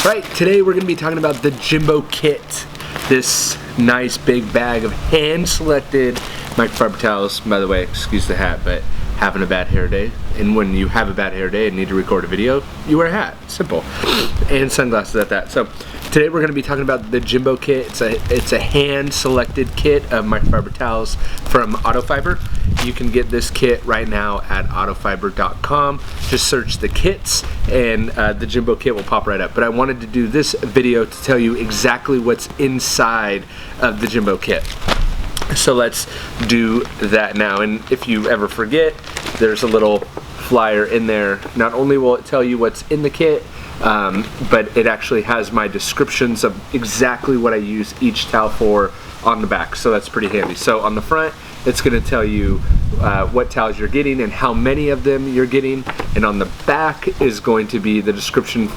Right, today we're going to be talking about the Jimbo Kit. This nice big bag of hand-selected microfiber towels. By the way, excuse the hat, but having a bad hair day. And when you have a bad hair day and need to record a video, you wear a hat. Simple. And sunglasses at that. So today we're going to be talking about the Jimbo Kit. It's a hand-selected kit of microfiber towels from Autofiber. You can get this kit right now at autofiber.com. Just search the kits and the Jimbo Kit will pop right up. But I wanted to do this video to tell you exactly what's inside of the Jimbo Kit. So let's do that now. And if you ever forget, there's a little flyer in there. Not only will it tell you what's in the kit, but it actually has my descriptions of exactly what I use each towel for on the back. So that's pretty handy. So on the front, it's going to tell you what towels you're getting and how many of them you're getting. And on the back is going to be the description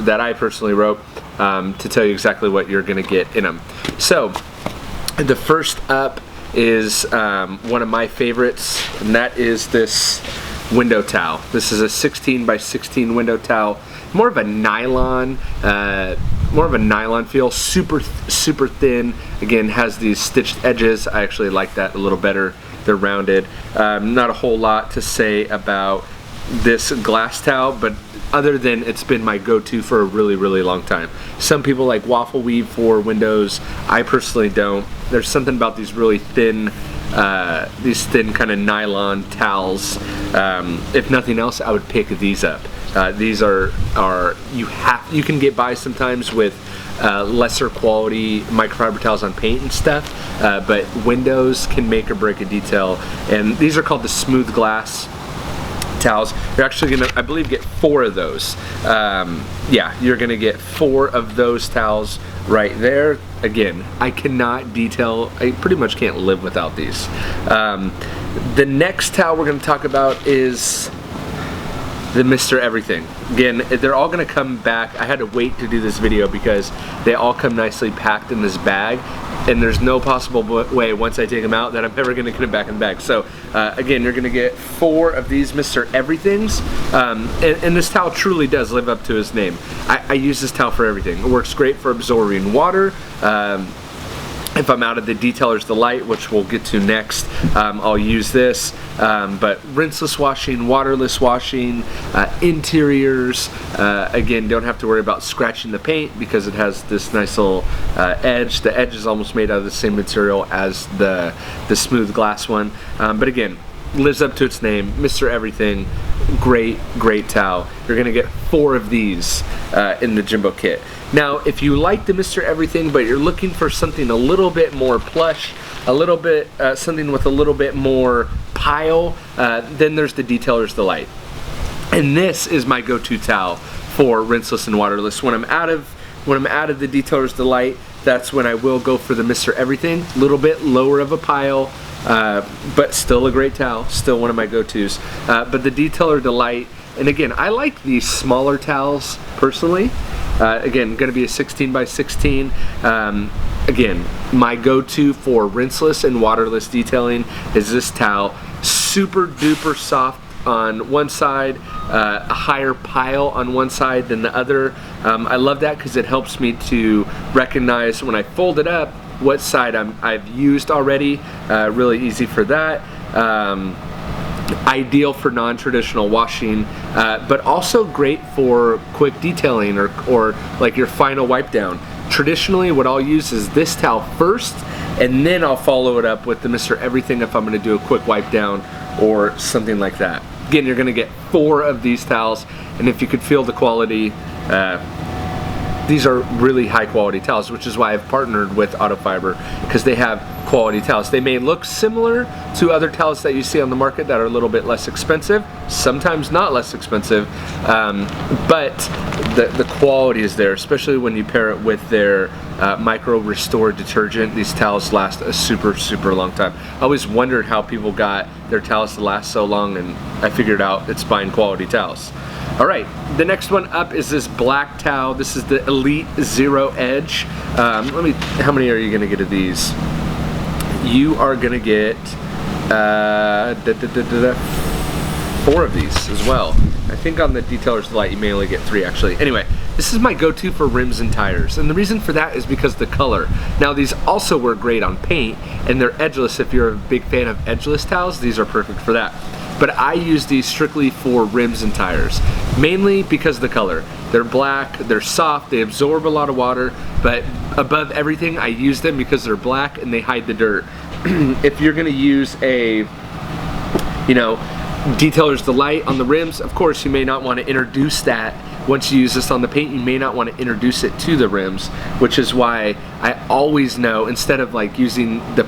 that I personally wrote to tell you exactly what you're going to get in them. So the first up is one of my favorites, and that is this window towel. This is a 16 by 16 window towel. More of a nylon feel, super thin. Again, has these stitched edges. I actually like that a little better. They're rounded. Not a whole lot to say about this glass towel, but other than it's been my go-to for a really long time. Some people like waffle weave for windows. I personally don't. There's something about these really thin, kind of nylon towels. If nothing else, I would pick these up. These are you can get by sometimes with lesser quality microfiber towels on paint and stuff, but windows can make or break a detail. And these are called the smooth glass towels. You're actually gonna, I believe, get 4 of those. Yeah, you're gonna get 4 of those towels right there. Again, I cannot detail. I pretty much can't live without these. The next towel we're gonna talk about is the Mr. Everything. Again, they're all gonna come back. I had to wait to do this video because they all come nicely packed in this bag, and there's no possible way once I take them out that I'm ever gonna get them back in the bag. So again, you're gonna get 4 of these Mr. Everythings, and this towel truly does live up to his name. I use this towel for everything. It works great for absorbing water. If I'm out of the Detailer's Delight, which we'll get to next, I'll use this. But rinseless washing, waterless washing, interiors, again, don't have to worry about scratching the paint because it has this nice little edge. The edge is almost made out of the same material as the smooth glass one. But again, lives up to its name, Mr. Everything. Great towel. You're gonna get 4 of these in the Jimbo Kit. Now, if you like the Mr. Everything, but you're looking for something a little bit more plush, a little bit something with a little bit more pile, then there's the Detailer's Delight. And this is my go-to towel for rinseless and waterless. When I'm out of the Detailer's Delight, that's when I will go for the Mr. Everything. A little bit lower of a pile, but still a great towel, still one of my go-tos. But the Detailer Delight, and again, I like these smaller towels personally. Again, going to be a 16 by 16. Again, my go-to for rinseless and waterless detailing is this towel. Super duper soft on one side, a higher pile on one side than the other. I love that because it helps me to recognize when I fold it up what side I've used already. Really easy for that. Ideal for non-traditional washing, but also great for quick detailing or like your final wipe down. Traditionally, what I'll use is this towel first, and then I'll follow it up with the Mr. Everything if I'm going to do a quick wipe down or something like that. Again, you're going to get 4 of these towels, and if you could feel the quality, these are really high quality towels, which is why I've partnered with Autofiber, because they have quality towels. They may look similar to other towels that you see on the market that are a little bit less expensive, sometimes not less expensive, but the quality is there, especially when you pair it with their micro restore detergent. These towels last a super long time. I always wondered how people got their towels to last so long, and I figured out it's buying quality towels. All right, the next one up is this black towel. This is the Elite Zero Edge. How many are you gonna get of these? You are gonna get 4 of these as well. I think on the Detailer's Delight you may only get 3 actually. Anyway, This is my go-to for rims and tires, and the reason for that is because the color. Now these also work great on paint, and they're edgeless. If you're a big fan of edgeless towels, these are perfect for that. But I use these strictly for rims and tires, mainly because of the color. They're black, they're soft, they absorb a lot of water, but above everything, I use them because they're black and they hide the dirt. If you're gonna use a, you know, Detailer's Delight on the rims, of course you may not want to introduce that. Once you use this on the paint, you may not want to introduce it to the rims, which is why I always know, instead of like using the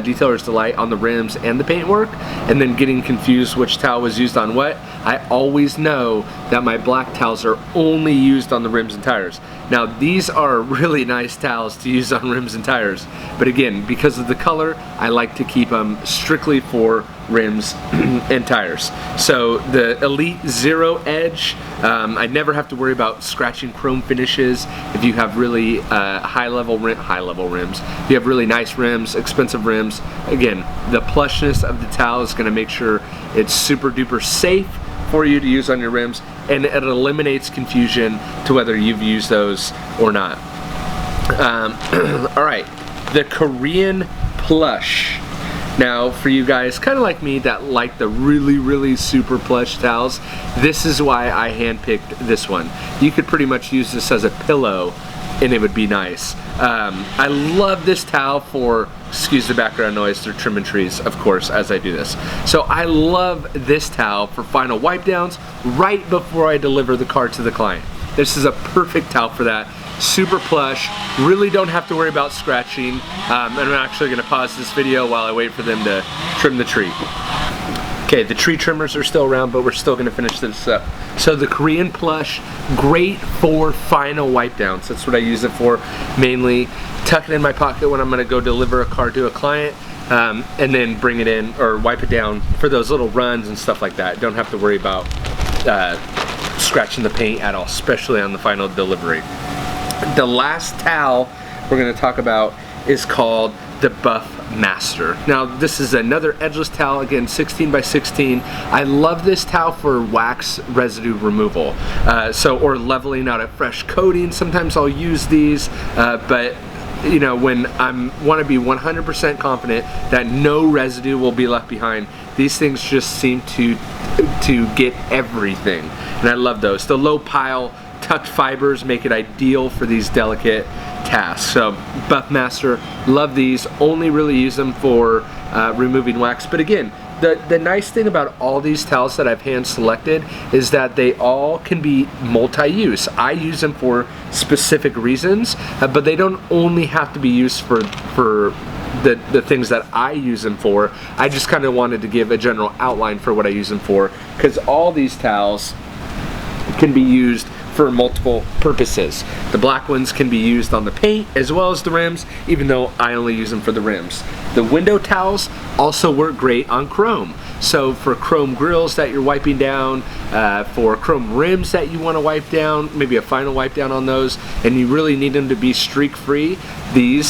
Detailer's Delight on the rims and the paintwork and then getting confused which towel was used on what, I always know that my black towels are only used on the rims and tires. Now these are really nice towels to use on rims and tires, but again, because of the color, I like to keep them strictly for rims and tires. So the Elite Zero Edge, I never have to worry about scratching chrome finishes. If you have really high level rims, if you have really nice rims, expensive rims, again, the plushness of the towel is going to make sure it's super duper safe for you to use on your rims, and it eliminates confusion to whether you've used those or not. All right, the Korean Plush. Now, for you guys kind of like me that like the really super plush towels, this is why I handpicked this one. You could pretty much use this as a pillow and it would be nice. I love this towel for, excuse the background noise, they're trimming trees, of course, as I do this. So I love this towel for final wipe downs right before I deliver the car to the client. This is a perfect towel for that. Super plush, really don't have to worry about scratching. And I'm actually gonna pause this video while I wait for them to trim the tree. Okay, the tree trimmers are still around, but we're still gonna finish this up. So the Korean Plush, great for final wipe downs. That's what I use it for mainly. Tuck it in my pocket when I'm gonna go deliver a car to a client, and then bring it in or wipe it down for those little runs and stuff like that. Don't have to worry about scratching the paint at all, especially on the final delivery. The last towel we're going to talk about is called the Buff Master. Now this is another edgeless towel, again 16 by 16. I love this towel for wax residue removal, or leveling out a fresh coating. Sometimes I'll use these, but you know, when I want to be 100% confident that no residue will be left behind, these things just seem to get everything, and I love those. The low pile tucked fibers make it ideal for these delicate tasks. So Buff Master, love these. Only really use them for removing wax. But again, the nice thing about all these towels that I've hand selected is that they all can be multi-use. I use them for specific reasons, but they don't only have to be used for the things that I use them for. I just kind of wanted to give a general outline for what I use them for, because all these towels can be used for multiple purposes. The black ones can be used on the paint as well as the rims, even though I only use them for the rims. The window towels also work great on chrome. So for chrome grills that you're wiping down, for chrome rims that you want to wipe down, maybe a final wipe down on those, and you really need them to be streak free, the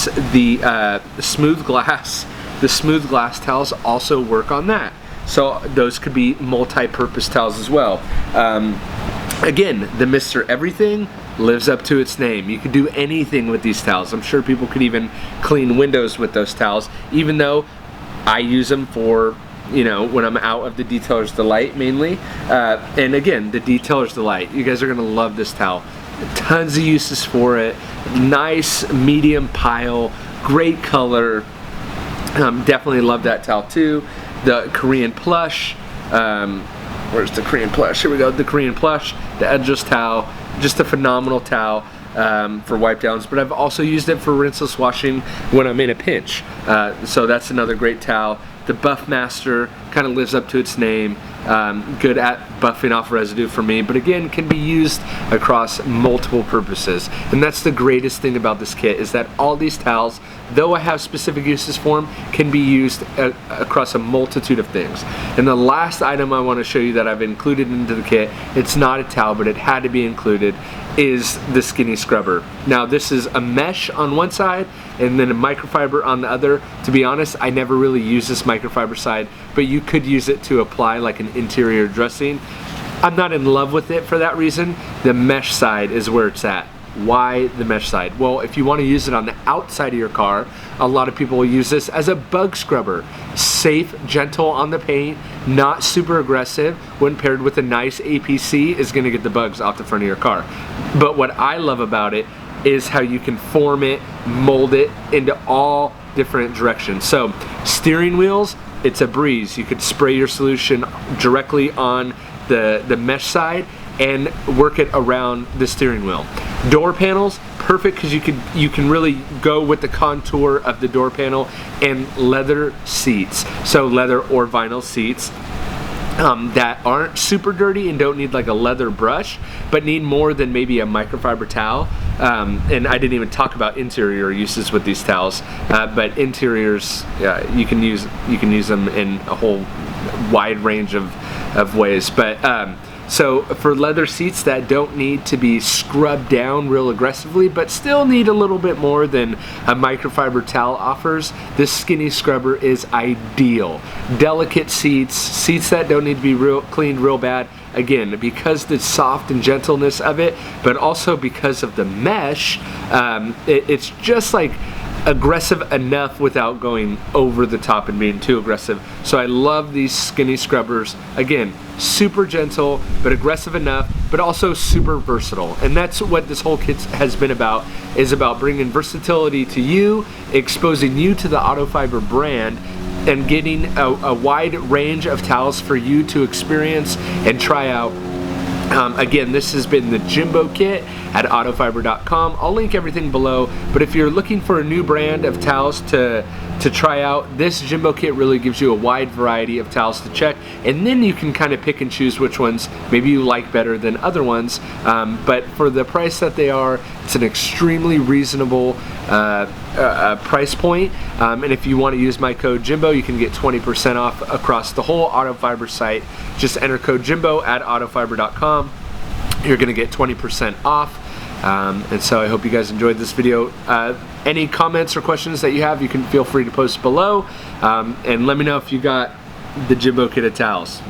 smooth glass towels also work on that. So those could be multi-purpose towels as well. Again, the Mr. Everything lives up to its name. You could do anything with these towels. I'm sure people could even clean windows with those towels, even though I use them for, you know, when I'm out of the Detailer's Delight mainly. And again, the Detailer's Delight, you guys are gonna love this towel. Tons of uses for it. Nice medium pile, great color. Definitely love that towel too. The Korean Plush, where's the Korean Plush? Here we go, the Korean Plush, the edgeless towel, just a phenomenal towel for wipe downs, but I've also used it for rinseless washing when I'm in a pinch. So that's another great towel. The Buff Master kind of lives up to its name. Good at buffing off residue for me, but again can be used across multiple purposes. And that's the greatest thing about this kit, is that all these towels, though I have specific uses for them, can be used across a multitude of things. And the last item I want to show you that I've included into the kit, it's not a towel but it had to be included, is the Skinny Scrubber. Now this is a mesh on one side and then a microfiber on the other. To be honest, I never really use this microfiber side, but you could use it to apply like an interior dressing. I'm not in love with it for that reason. The mesh side is where it's at. Why the mesh side? Well, if you want to use it on the outside of your car, a lot of people will use this as a bug scrubber. Safe, gentle on the paint, not super aggressive. When paired with a nice APC, is going to get the bugs off the front of your car. But what I love about it is how you can form it, mold it into all different directions. So steering wheels, it's a breeze. You could spray your solution directly on the mesh side and work it around the steering wheel. Door panels, perfect, because you can really go with the contour of the door panel. And leather seats, so leather or vinyl seats that aren't super dirty and don't need like a leather brush, but need more than maybe a microfiber towel. And I didn't even talk about interior uses with these towels, but interiors, you can use them in a whole wide range of ways. But so for leather seats that don't need to be scrubbed down real aggressively, but still need a little bit more than a microfiber towel offers, this skinny scrubber is ideal. Delicate seats that don't need to be cleaned real bad, again, because the soft and gentleness of it, but also because of the mesh, it's just like aggressive enough without going over the top and being too aggressive. So I love these skinny scrubbers. Again, super gentle, but aggressive enough, but also super versatile. And that's what this whole kit has been about, is about bringing versatility to you, exposing you to the Autofiber brand, and getting a wide range of towels for you to experience and try out. Again, this has been the Jimbo Kit at autofiber.com. I'll link everything below, but if you're looking for a new brand of towels to try out, this Jimbo Kit really gives you a wide variety of towels to check, and then you can kind of pick and choose which ones maybe you like better than other ones. But for the price that they are, it's an extremely reasonable price point. And if you want to use my code Jimbo, you can get 20% off across the whole Autofiber site. Just enter code Jimbo at autofiber.com. You're going to get 20% off. And so I hope you guys enjoyed this video. Any comments or questions that you have, you can feel free to post below. And let me know if you got the Jimbo Kit of towels.